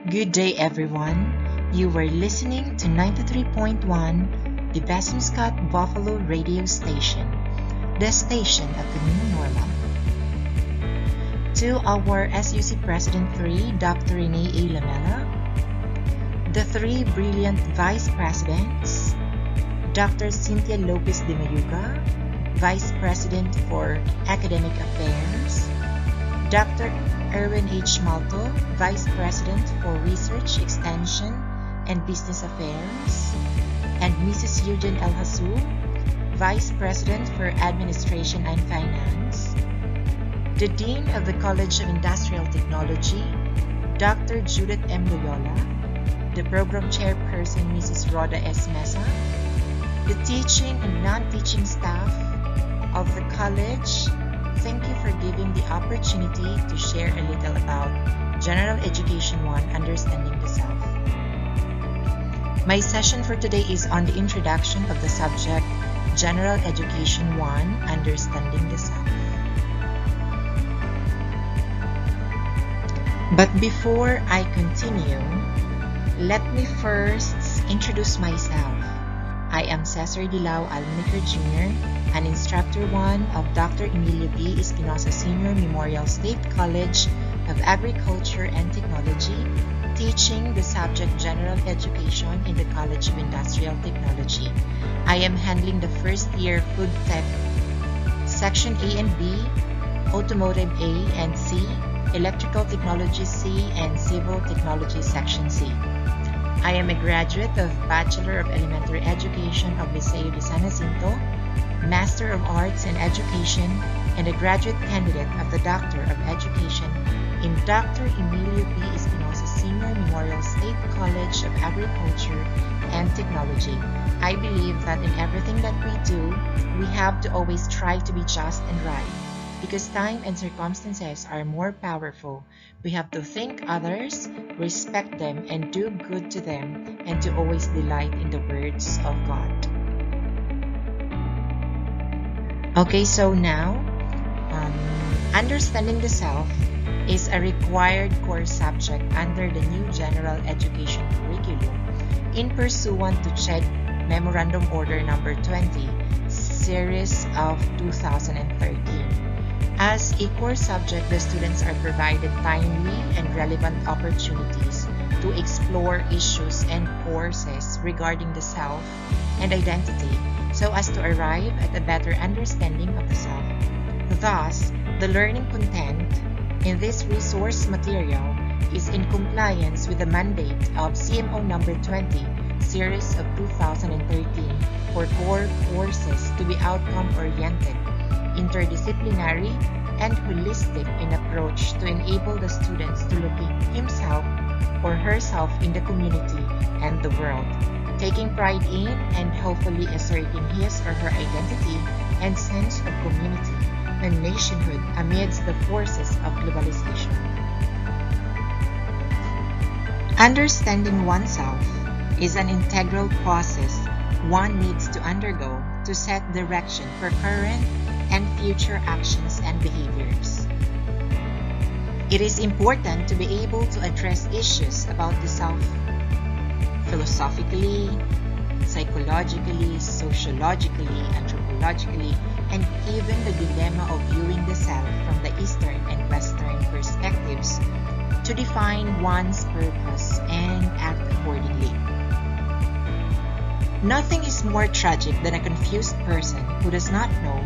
Good day, everyone. You were listening to 93.1, the Basingstoke Buffalo radio station, the station of the new normal. To our SUC President 3, Dr. Renee A. Lamela, the three brilliant Vice Presidents, Dr. Cynthia Lopez de Mayuga, Vice President for Academic Affairs, Dr. Erwin H. Malto, Vice President for Research, Extension, and Business Affairs, and Mrs. Eugene L. Hasu, Vice President for Administration and Finance, the Dean of the College of Industrial Technology, Dr. Judith M. Loyola, the Program Chairperson, Mrs. Rhoda S. Mesa, the teaching and non-teaching staff of the college. Thank you for giving the opportunity to share a little about General Education 1, Understanding the Self. My session for today is on the introduction of the subject General Education 1, Understanding the Self. But before I continue, let me first introduce myself. I am Cesar Almonicar Jr., an Instructor 1 of Dr. Emilio B. Espinosa Sr. Memorial State College of Agriculture and Technology, teaching the subject General Education in the College of Industrial Technology. I am handling the first year Food Tech, Section A and B, Automotive A and C, Electrical Technology C, and Civil Technology Section C. I am a graduate of Bachelor of Elementary Education of Liceo de San Jacinto, Master of Arts in Education, and a graduate candidate of the Doctor of Education in Dr. Emilio B. Espinosa Sr. Memorial State College of Agriculture and Technology. I believe that in everything that we do, we have to always try to be just and right. Because time and circumstances are more powerful, we have to think others, respect them, and do good to them, and to always delight in the words of God. Okay, so now, Understanding the Self is a required core subject under the new General Education curriculum in pursuant to CHED Memorandum Order Number 20, Series of 2013. As a core subject, the students are provided timely and relevant opportunities to explore issues and courses regarding the self and identity so as to arrive at a better understanding of the self. Thus, the learning content in this resource material is in compliance with the mandate of CMO number 20, Series of 2013 for core courses to be outcome-oriented, interdisciplinary, and holistic in approach to enable the students to locate himself or herself in the community and the world, taking pride in and hopefully asserting his or her identity and sense of community and nationhood amidst the forces of globalization. Understanding oneself is an integral process one needs to undergo to set direction for current and future actions and behaviors. It is important to be able to address issues about the self philosophically, psychologically, sociologically, anthropologically, and even the dilemma of viewing the self from the Eastern and Western perspectives to define one's purpose and act accordingly. Nothing is more tragic than a confused person who does not know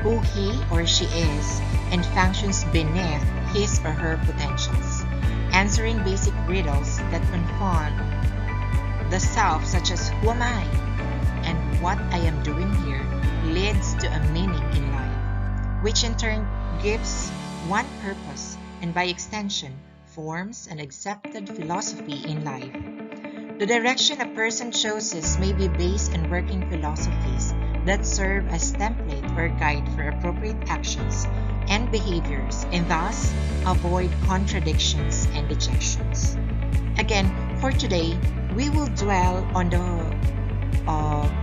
who he or she is and functions beneath his or her potentials, answering basic riddles that confound the self, such as who am I and what I am doing here, leads to a meaning in life, which in turn gives one purpose and by extension forms an accepted philosophy in life. The direction a person chooses may be based on working philosophies that serve as template or guide for appropriate actions and behaviors, and thus avoid contradictions and dejections. Again, for today, we will dwell on the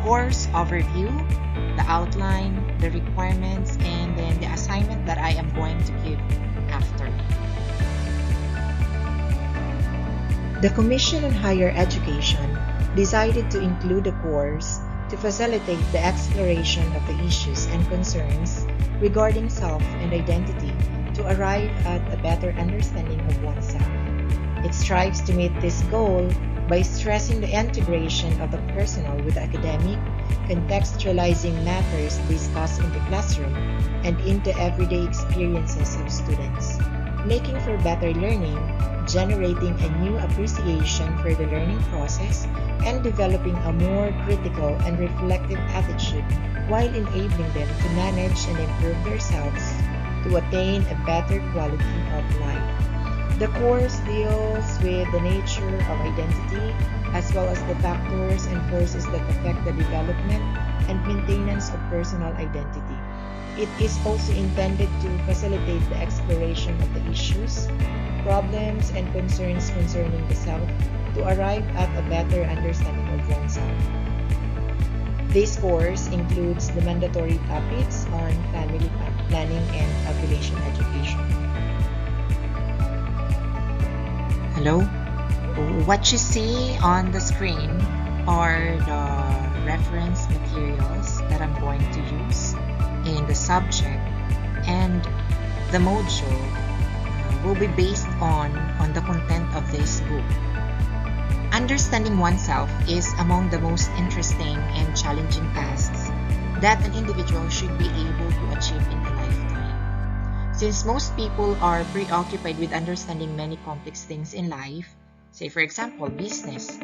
course overview, the outline, the requirements, and then the assignment that I am going to give after. The Commission on Higher Education decided to include a course to facilitate the exploration of the issues and concerns regarding self and identity to arrive at a better understanding of oneself. It strives to meet this goal by stressing the integration of the personal with the academic, contextualizing matters discussed in the classroom and into everyday experiences of students, making for better learning, generating a new appreciation for the learning process, and developing a more critical and reflective attitude while enabling them to manage and improve themselves to attain a better quality of life. The course deals with the nature of identity as well as the factors and forces that affect the development and maintenance of personal identity. It is also intended to facilitate the exploration of the issues, problems, and concerns concerning the self to arrive at a better understanding of oneself. This course includes the mandatory topics on family planning and population education. Hello? What you see on the screen are the reference materials that I'm going to use in the subject, and the module will be based on the content of this book. Understanding oneself is among the most interesting and challenging tasks that an individual should be able to achieve in a lifetime. Since most people are preoccupied with understanding many complex things in life, say for example business,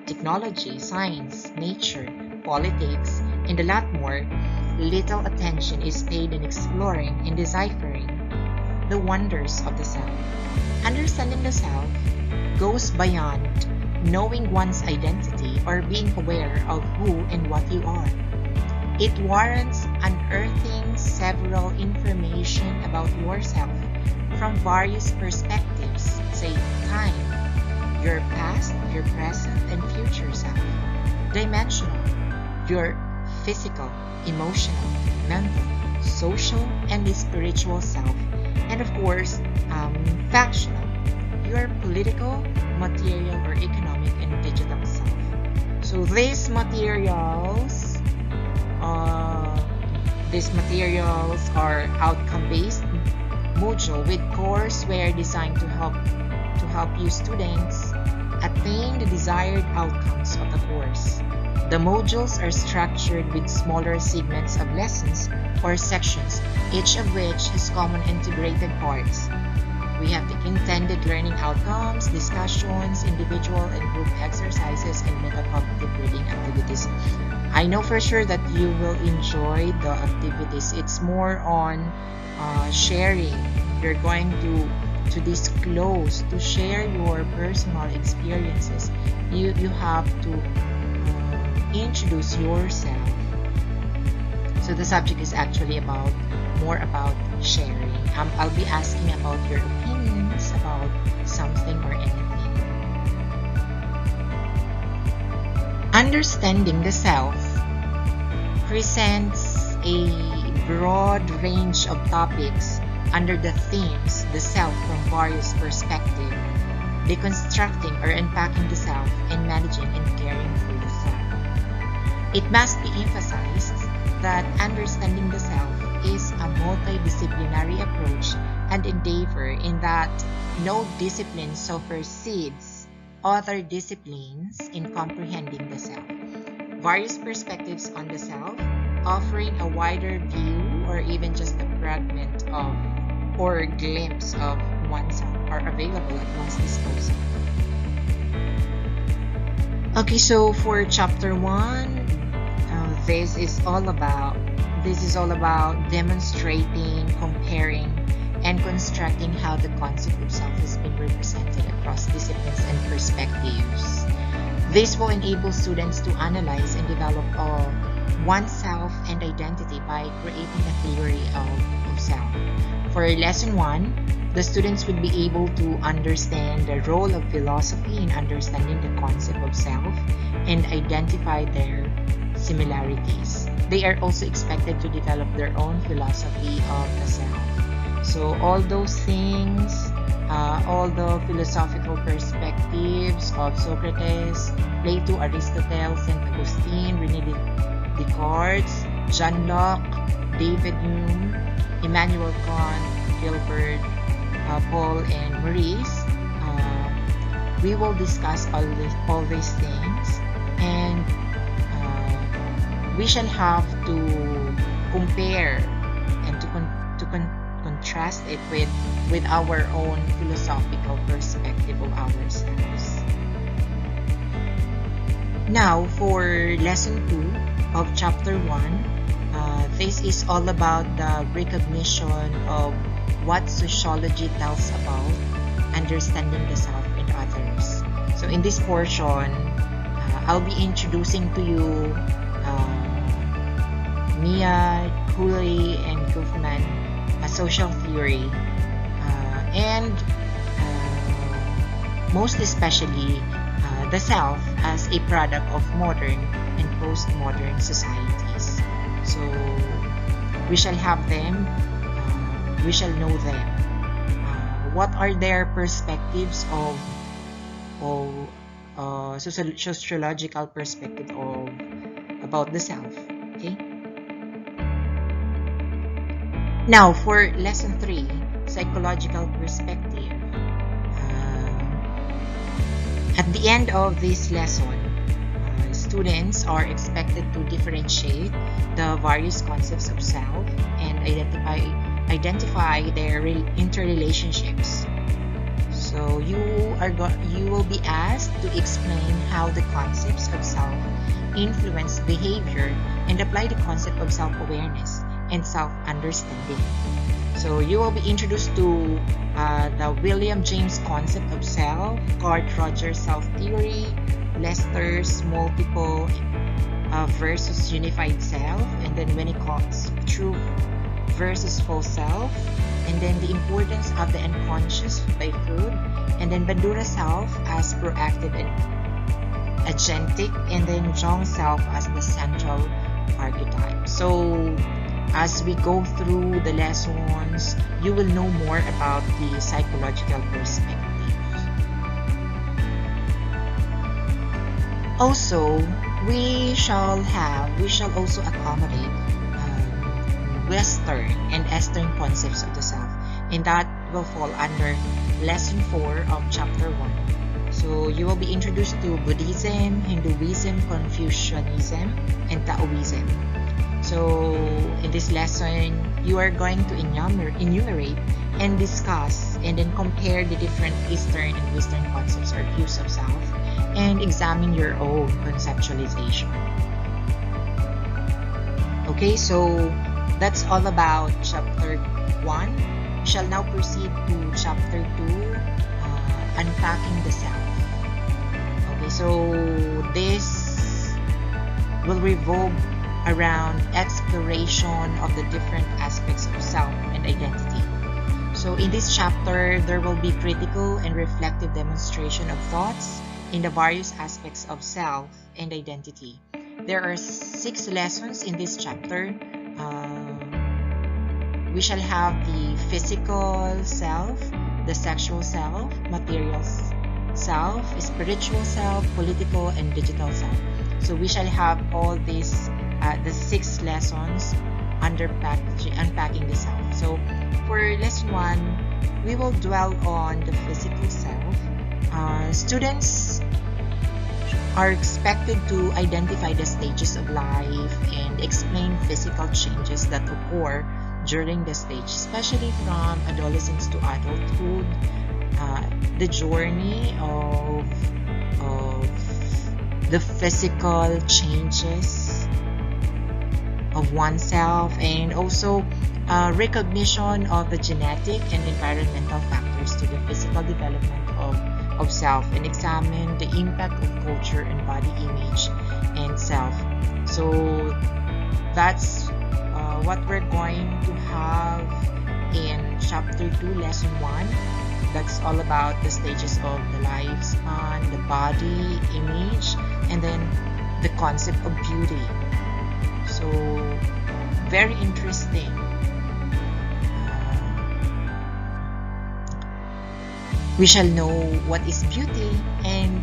technology, science, nature, politics, and a lot more, little attention is paid in exploring and deciphering the wonders of the self. Understanding the self goes beyond knowing one's identity or being aware of who and what you are. It warrants unearthing several information about yourself from various perspectives, say time, your past, your present, and future self, dimensional, your physical, emotional, mental, social, and the spiritual self, and of course, factional, your political, material, or economic and digital self. So these materials are outcome-based module with courseware designed to help you students attain the desired outcomes of the course. The modules are structured with smaller segments of lessons or sections, each of which has common integrated parts. We have the intended learning outcomes, discussions, individual and group exercises, and metacognitive reading activities. I know for sure that you will enjoy the activities. It's more on sharing. You're going to disclose, to share your personal experiences. You have to introduce yourself. So the subject is actually more about sharing. I'll be asking about your opinions about something or anything. Understanding the self presents a broad range of topics under the themes the self from various perspectives, deconstructing or unpacking the self, and managing and caring for the self. It must be emphasized that understanding the self is a multidisciplinary approach and endeavor in that no discipline supersedes other disciplines in comprehending the self. Various perspectives on the self, offering a wider view or even just a fragment of or a glimpse of oneself, are available at one's disposal. Okay, so for chapter 1, this is all about demonstrating, comparing, and constructing how the concept of self has been represented across disciplines and perspectives. This will enable students to analyze and develop oneself and identity by creating a theory of self. For lesson 1, the students will be able to understand the role of philosophy in understanding the concept of self and identify their similarities. They are also expected to develop their own philosophy of the self. So all those things, all the philosophical perspectives of Socrates, Plato, Aristotle, St. Augustine, René Descartes, John Locke, David Hume, Immanuel Kant, Gilbert, Paul, and Maurice. We will discuss all these things, and we shall have to compare and to contrast it with our own philosophical perspective of ourselves. Now, for lesson 2 of chapter 1, this is all about the recognition of what sociology tells about understanding the self and others. So in this portion, I'll be introducing to you Mia, Cooley, and Goffman, social theory, and most especially the self as a product of modern and postmodern societies. So we shall have them, we shall know them. What are their perspectives of sociological perspective about the self? Okay. Now, for lesson 3, psychological perspective. At the end of this lesson, students are expected to differentiate the various concepts of self and identify their interrelationships. So you will be asked to explain how the concepts of self influence behavior and apply the concept of self-awareness and self-understanding. So you will be introduced to the William James concept of self, Carl Rogers self-theory, Lester's multiple versus unified self, and then Winnicott's true versus false self, and then the importance of the unconscious by Freud, and then Bandura's self as proactive and agentic, and then Jung's self as the central archetype. So as we go through the lessons, you will know more about the psychological perspective. Also, we shall also accommodate Western and Eastern concepts of the self, and that will fall under lesson 4 of chapter 1. So you will be introduced to Buddhism, Hinduism, Confucianism, and Taoism. So in this lesson, you are going to enumerate and discuss and then compare the different Eastern and Western concepts or views of self and examine your own conceptualization. Okay, so that's all about chapter 1. We shall now proceed to chapter 2, Unpacking the Self. Okay, so this will revolve around exploration of the different aspects of self and identity. So in this chapter, there will be critical and reflective demonstration of thoughts in the various aspects of self and identity. There are 6 lessons in this chapter. We shall have the physical self, the sexual self, material self, spiritual self, political and digital self. So we shall have all these, the 6 lessons under unpacking the self. So for lesson 1, we will dwell on the physical self. Students are expected to identify the stages of life and explain physical changes that occur during the stage, especially from adolescence to adulthood, the journey of the physical changes of oneself, and also recognition of the genetic and environmental factors to the physical development of self, and examine the impact of culture and body image and self. So that's what we're going to have in chapter 2, lesson 1. That's all about the stages of the lifespan, the body image, and then the concept of beauty. So very interesting. We shall know what is beauty and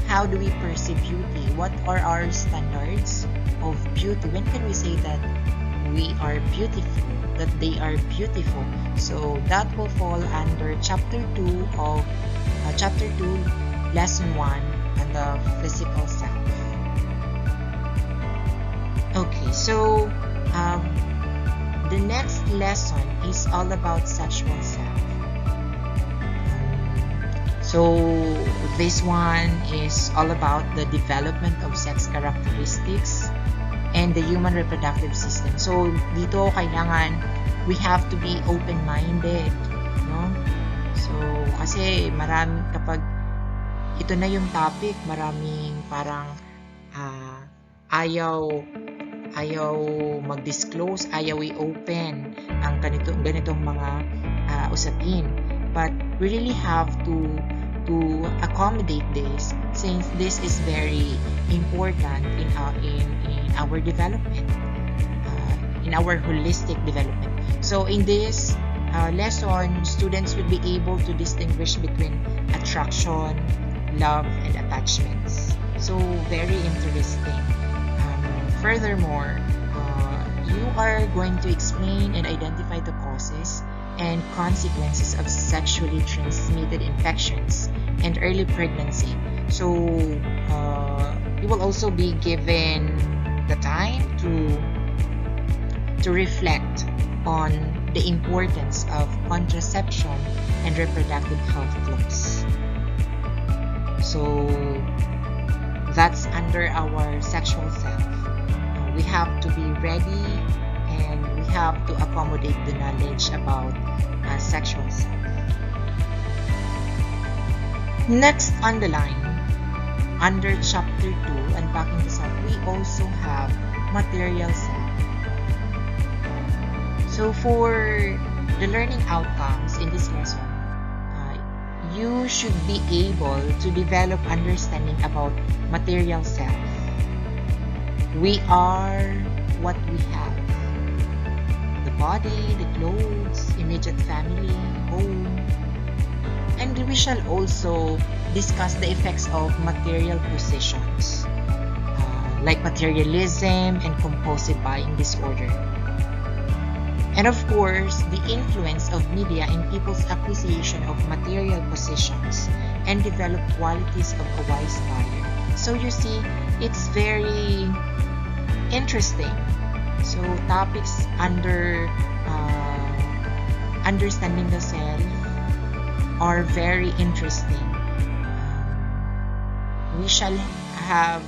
how do we perceive beauty. What are our standards of beauty? When can we say that we are beautiful, that they are beautiful? So that will fall under chapter 2 of lesson 1 on the physical self. Okay, so the next lesson is all about sexual self. So this one is all about the development of sex characteristics and the human reproductive system. So dito kailangan we have to be open-minded, no? So kasi marami, kapag ito na yung topic, maraming parang ayaw mag-disclose, ayaw i-open ang ganitong mga usapin. But we really have to accommodate this, since this is very important in our development, in our holistic development. So in this lesson, students will be able to distinguish between attraction, love, and attachments. So very interesting. Furthermore, you are going to explain and identify the causes and consequences of sexually transmitted infections and early pregnancy. So you will also be given the time to reflect on the importance of contraception and reproductive health laws. So that's under our sexual self. We have to be ready and we have to accommodate the knowledge about sexual self. Next on the line, under chapter 2, Unpacking the Self, we also have material self. So for the learning outcomes in this lesson, you should be able to develop understanding about material self. We are what we have. The body, the clothes, immediate family, home. And we shall also discuss the effects of material possessions, like materialism and compulsive buying disorder. And of course, the influence of media in people's acquisition of material possessions and develop qualities of a wise buyer. So you see, it's very interesting. So topics under understanding the self are very interesting. We shall have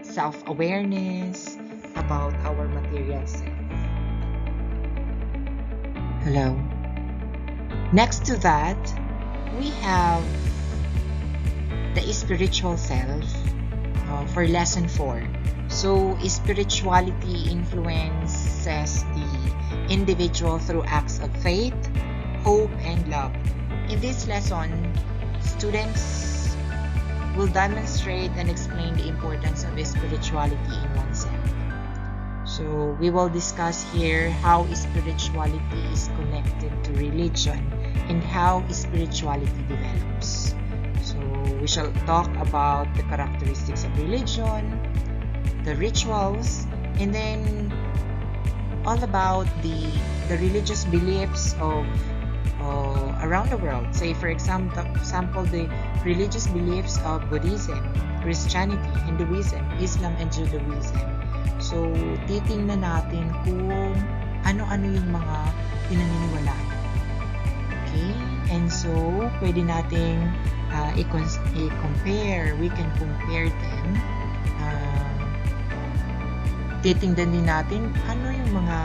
self-awareness about our material self. Hello. Next to that, we have the spiritual self for lesson 4. So spirituality influences the individual through acts of faith, hope, and love. In this lesson, students will demonstrate and explain the importance of spirituality in oneself. So we will discuss here how spirituality is connected to religion and how spirituality develops. So we shall talk about the characteristics of religion, the rituals, and then all about the religious beliefs of around the world. Say for example, the religious beliefs of Buddhism, Christianity, Hinduism, Islam, and Judaism. So titingnan natin kung ano-ano yung mga pinaniniwalaan. Okay? And so pwede nating i-compare. We can compare them. Titingnan din natin ano yung mga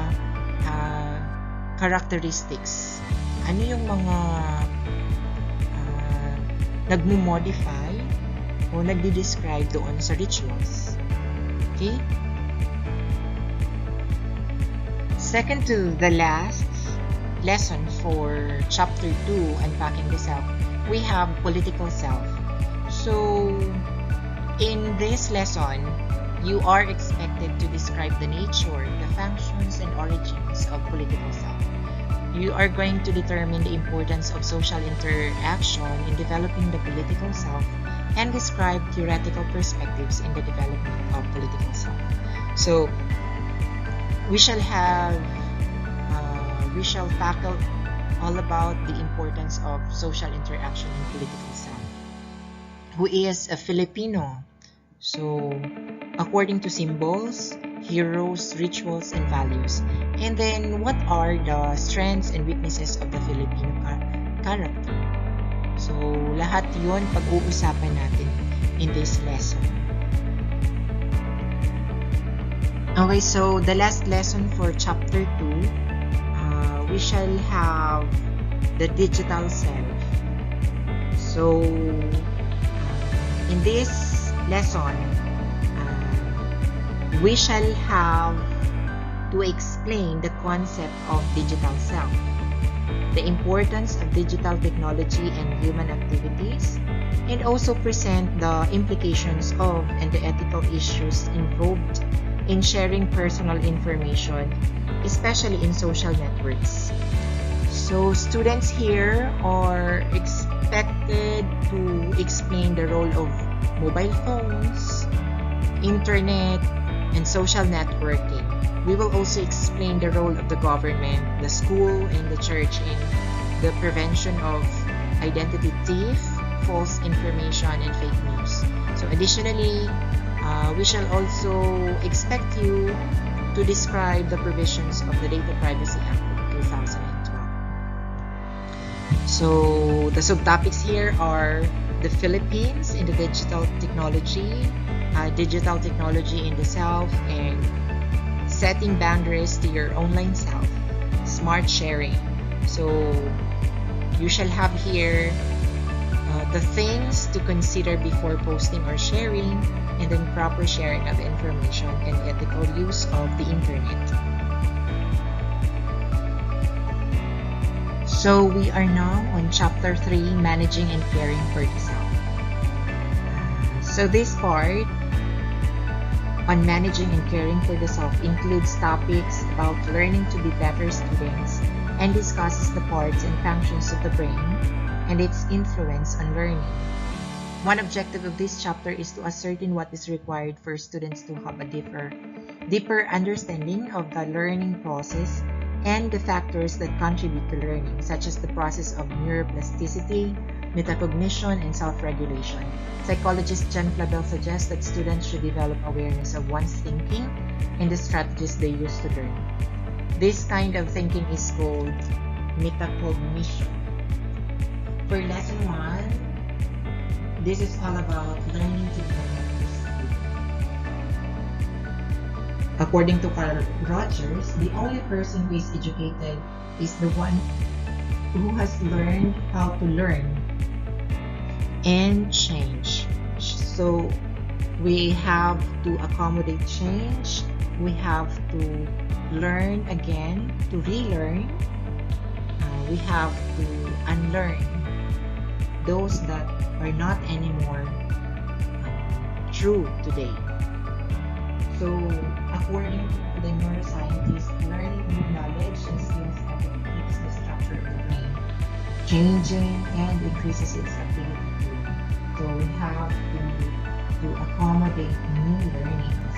characteristics, ano yung mga nagmo-modify o nagdi-describe doon sa rituals. Okay? Second to the last lesson for chapter 2, Unpacking the Self, we have political self. So in this lesson, you are expected to describe the nature, the functions, and origins of political self. You are going to determine the importance of social interaction in developing the political self and describe theoretical perspectives in the development of political self. So, we shall tackle all about the importance of social interaction in political self. Who is a Filipino? So, according to symbols, heroes, rituals, and values. And then, what are the strengths and weaknesses of the Filipino character? So, lahat yun pag-uusapan natin in this lesson. Okay, so the last lesson for chapter 2, we shall have the digital self. So, in this lesson, we shall have to explain the concept of digital self, the importance of digital technology and human activities, and also present the implications of and the ethical issues involved in sharing personal information, especially in social networks. So students here are expected to explain the role of mobile phones, internet, and social networking. We will also explain the role of the government, the school, and the church in the prevention of identity thief, false information, and fake news. So additionally, we shall also expect you to describe the provisions of the Data Privacy Act of 2012. So the subtopics here are the Philippines in the digital technology in the self, and setting boundaries to your online self, smart sharing. So you shall have here the things to consider before posting or sharing, and then proper sharing of information and ethical use of the internet. So we are now on chapter 3, managing and caring for the self. So this part on managing and caring for the self includes topics about learning to be better students and discusses the parts and functions of the brain and its influence on learning. One objective of this chapter is to ascertain what is required for students to have a deeper understanding of the learning process and the factors that contribute to learning, such as the process of neuroplasticity, metacognition, and self-regulation. Psychologist John Flavel suggests that students should develop awareness of one's thinking and the strategies they use to learn. This kind of thinking is called metacognition. For lesson 1, this is all about learning to be a better student. According to Carl Rogers, the only person who is educated is the one who has learned how to learn and change. So we have to accommodate change. We have to learn again, to relearn. We have to unlearn those that are not anymore true today. So according to the neuroscientists, learning new knowledge and skills keeps the structure of the brain changing and increases its ability to learn. So we have to accommodate new learnings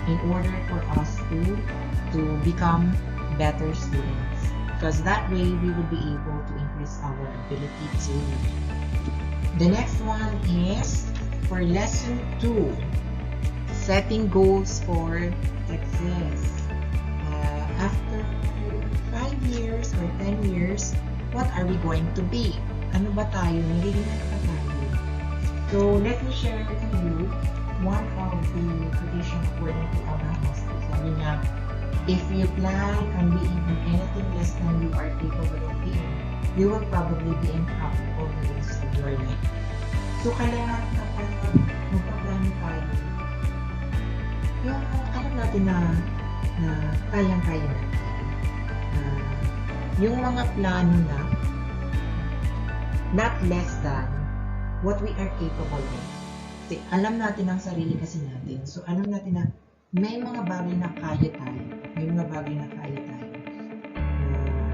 in order for us to become better students, because that way we will be able to increase our ability to learn. The next one is for lesson 2, setting goals for success. After 5 years or 10 years, what are we going to be? Ano ba tayo? Magiging ano ba tayo? So let me share to you one of the quotation according to Abraham Maslow. Sabi niya, if you plan on being anything less than you are capable of being, you will probably be incapable of the rest of your life. So kailangan kapag magpaplano tayo, yung alam natin na kayang-kaya natin. Yung mga plano na not less than what we are capable of. Kasi alam natin ang sarili kasi natin. So, alam natin na may mga bagay na kaya tayo. May mga bagay na kaya tayo.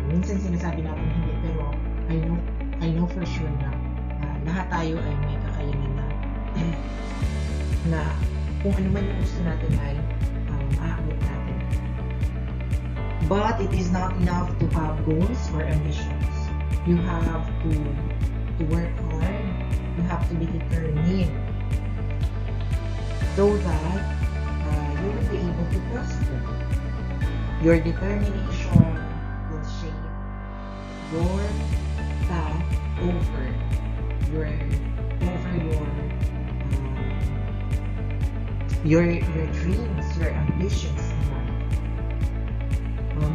Minsan sinasabi natin hindi, pero I know for sure na lahat tayo ay may kakayanan na kung ano man yung gusto natin ay aabot natin. But it is not enough to have goals or ambitions. You have to work hard. You have to be determined so that you will be able to prosper. Your determination will shape your path over your dreams, your ambitions in life.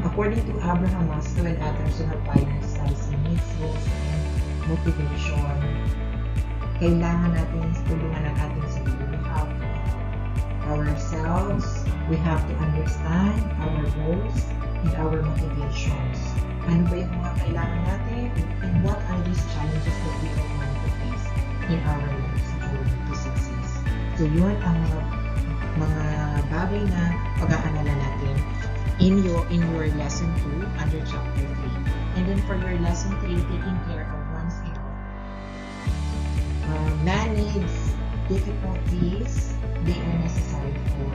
According to Abraham Maslow and others who have pioneered studies in needs, goals, and motivation, kailangan natin tulungan ang ating sarili. We have to help ourselves. We have to understand our goals and our motivations. Ano ba yung mga kailangan natin? And what are these challenges that we are going to face in our lives to success? So yun ang mga bagay na pag-aaralan natin in your lesson 2 under chapter 3. And then for your lesson 3, taking care of one's health. Manage difficulties, they are necessary for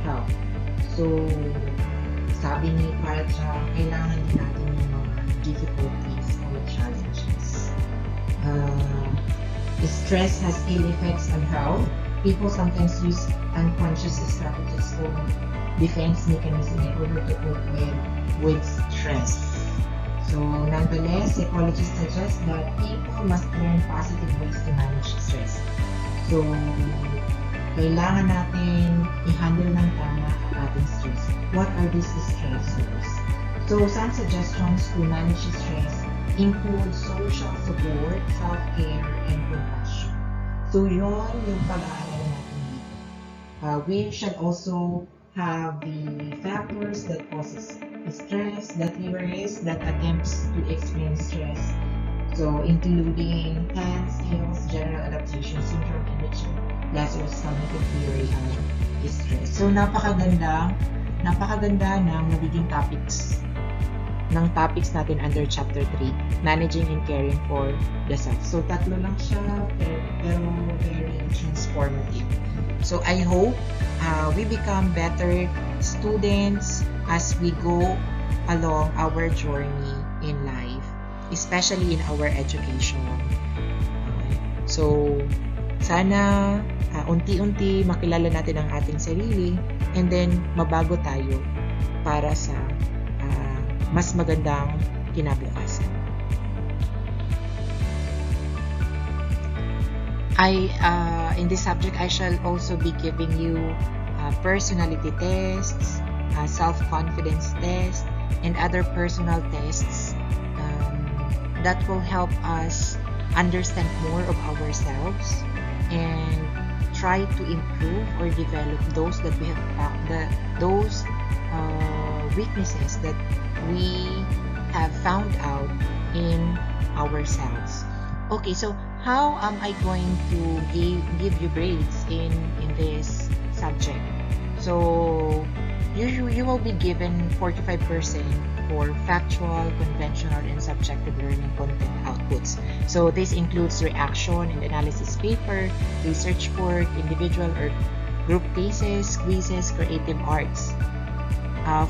health. So, sabi ni Parcha, kailangan din natin yung mga difficulties or challenges. Stress has ill effects on health. People sometimes use unconscious strategies or defense mechanism in order to cope with stress. So, nonetheless, psychologists suggest that people must learn positive ways to manage stress. So, kailangan natin i-handle ng tama ang ating stress. What are these stressors? So, some suggestions to manage stress include social support, self-care, and compassion. So, yun yung pag-aaralan natin dito. We should also have the factors that causes stress, that worries, that attempts to experience stress. So, including TANS, skills, general adaptation syndrome, and Lassiter's cognitive theory of stress. So, napakaganda ng magiging topics natin under chapter 3, managing and caring for the self. So, tatlo lang siya, pero very transformative. So, I hope we become better students as we go along our journey in life, especially in our education. So, sana unti-unti makilala natin ang ating sarili and then mabago tayo para sa mas magandang kinabukasan. In this subject, I shall also be giving you personality tests, self-confidence tests, and other personal tests that will help us understand more of ourselves and try to improve or develop those that we have those weaknesses that we have found out in ourselves. Okay, so how am I going to give you grades in this subject? So you will be given 45% for factual, conventional, and subjective learning content outputs. So this includes reaction and analysis paper, research work, individual or group cases, quizzes, creative arts.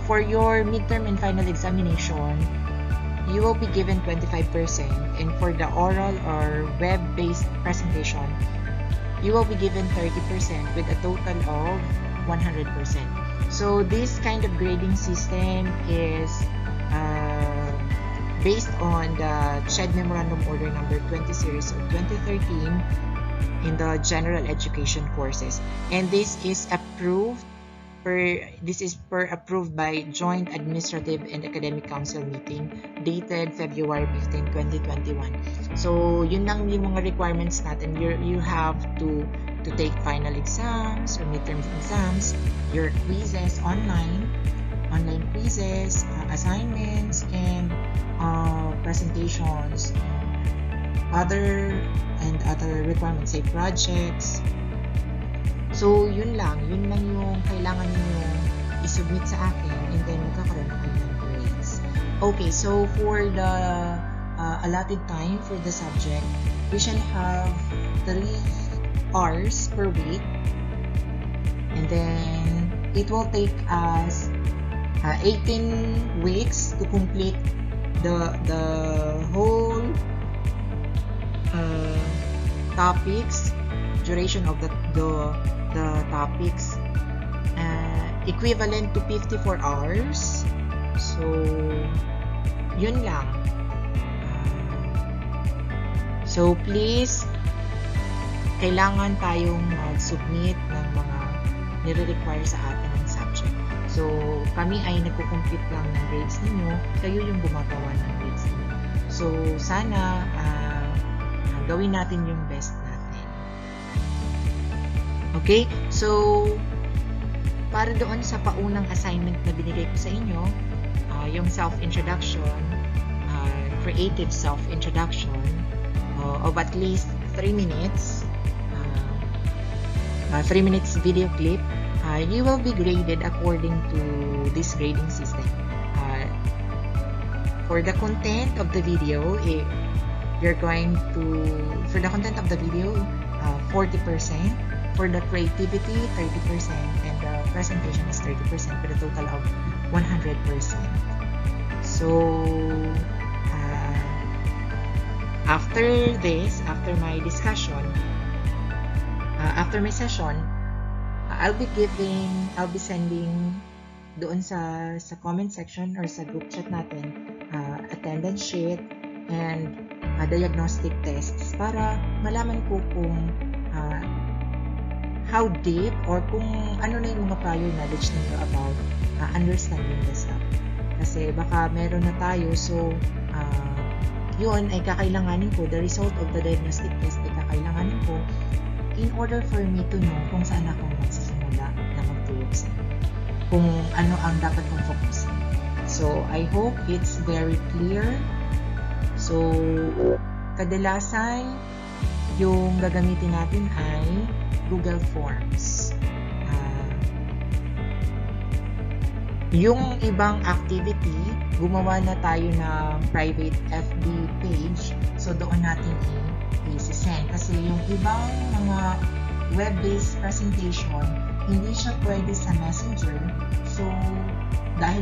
For your midterm and final examination, you will be given 25%, and for the oral or web-based presentation, you will be given 30% with a total of 100%. So this kind of grading system is based on the CHED Memorandum Order Number 20 Series of 2013 in the General Education courses, and this is approved approved by Joint Administrative and Academic Council meeting dated February 15, 2021. So yun lang yung mga requirements natin. You have to take final exams or midterm exams, your quizzes online quizzes, assignments, and presentations, other and other requirements, say projects. So, yun lang yung kailangan niyo i-submit sa akin, and then magkakaroon na kayo ng grades. Okay, so for the allotted time for the subject, we shall have 3 hours per week, and then it will take us 18 weeks to complete the whole topics, duration of the topics, equivalent to 54 hours. So, yun lang. So, please, kailangan tayong mag-submit ng mga nire-require sa atin ng subject. So, kami ay nagko-compute lang ng grades ninyo, kayo yung gumagawa ng grades ninyo. So, sana gawin natin yung best natin. Okay? So, para doon sa paunang assignment na binigay ko sa inyo, yung self-introduction, creative self-introduction of at least 3 minutes, 3 minutes video clip, you will be graded according to this grading system. For the content of the video, you're going to, for the content of the video, 40%. For the creativity, 30%. And the presentation is 30% with a total of 100%. So, after this, after my discussion, after my session, I'll be sending doon sa comment section or sa group chat natin attendance sheet and diagnostic tests para malaman ko kung how deep or kung ano na yung mga prior knowledge ninyo about understanding the sub. Kasi baka meron na tayo, so yun ay kakailanganin ko, the result of the diagnostic test ay kakailanganin ko in order for me to know kung saan ako magsisimula na magtulog sa kung ano ang dapat kong focusin. So, I hope it's very clear. So, kadalasan yung gagamitin natin ay Google Forms. Yung ibang activity, gumawa na tayo ng private FB page. So, doon natin i-send. Kasi yung ibang mga web-based presentation, hindi siya pwede sa Messenger. So, dahil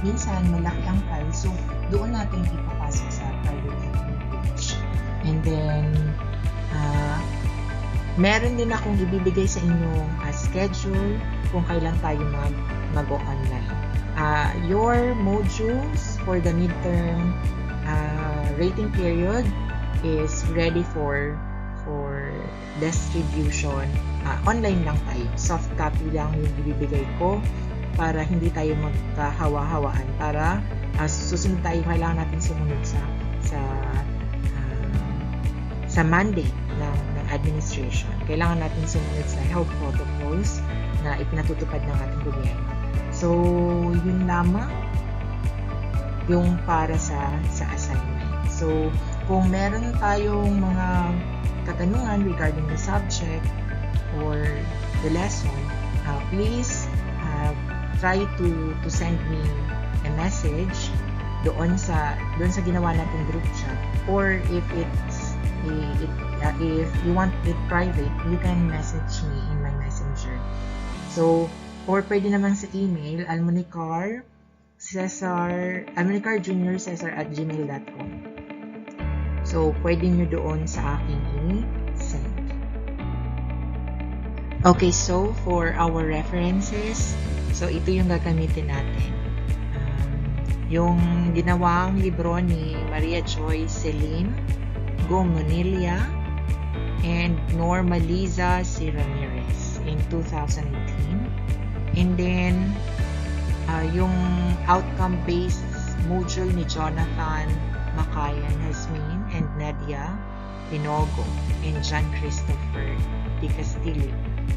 minsan malaki ang file, so doon natin ipapasok sa private FB page. And then, meron din akong ibibigay sa inyo schedule kung kailan tayo mag-go online. Your modules for the midterm rating period is ready for distribution. Online lang tayo. Soft copy lang yung ibibigay ko para hindi tayo magkahawa-hawaan. Para susunod tayo, kailangan natin sumunod sa mandate ng administration. Kailangan natin sumunod sa health protocols na ipinatutupad ng ating gobyerno. So, yun lamang yung para sa assignment. So, kung meron tayong mga katanungan regarding the subject or the lesson, please try to send me a message doon sa ginawa nating group chat, or if you want it private, you can message me in my messenger. So, or pwede naman sa email, Almonicar almonicarjuniorcesar@gmail.com. So, pwede nyo doon sa akin i-send. Okay, so for our references, so ito yung gagamitin natin. Yung ginawang libro ni Maria Joy Celine Gomonilia and Norma Liza C. Ramirez in 2018. And then, yung outcome-based module ni Jonathan Makayan Hasmin and Nadia Pinogo and John Christopher Di Castillo.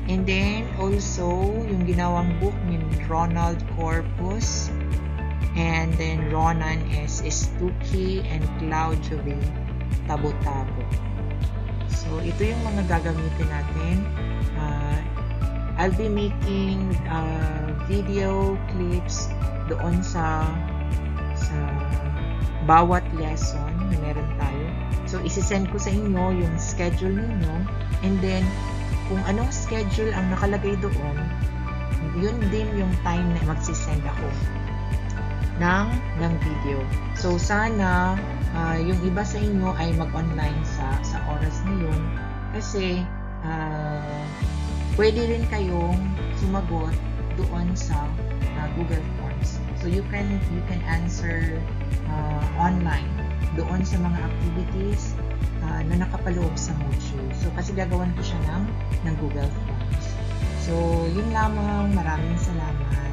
And then, also, yung ginawang book ni Ronald Corpus and then Ronan S. Estuki and Claude Jovi tabo-tabo. So, ito yung mga gagamitin natin. I'll be making video clips doon sa bawat lesson na meron tayo. So, isi-send ko sa inyo yung schedule ninyo, and then kung anong schedule ang nakalagay doon, yun din yung time na magsisend ako ng video. So, sana yung iba sa inyo ay mag-online sa oras na yun, kasi pwede rin kayong sumagot doon sa Google Forms. So, you can answer online doon sa mga activities na nakapaloob sa module. So, kasi gagawan ko siya ng Google Forms. So, yun lamang. Maraming salamat.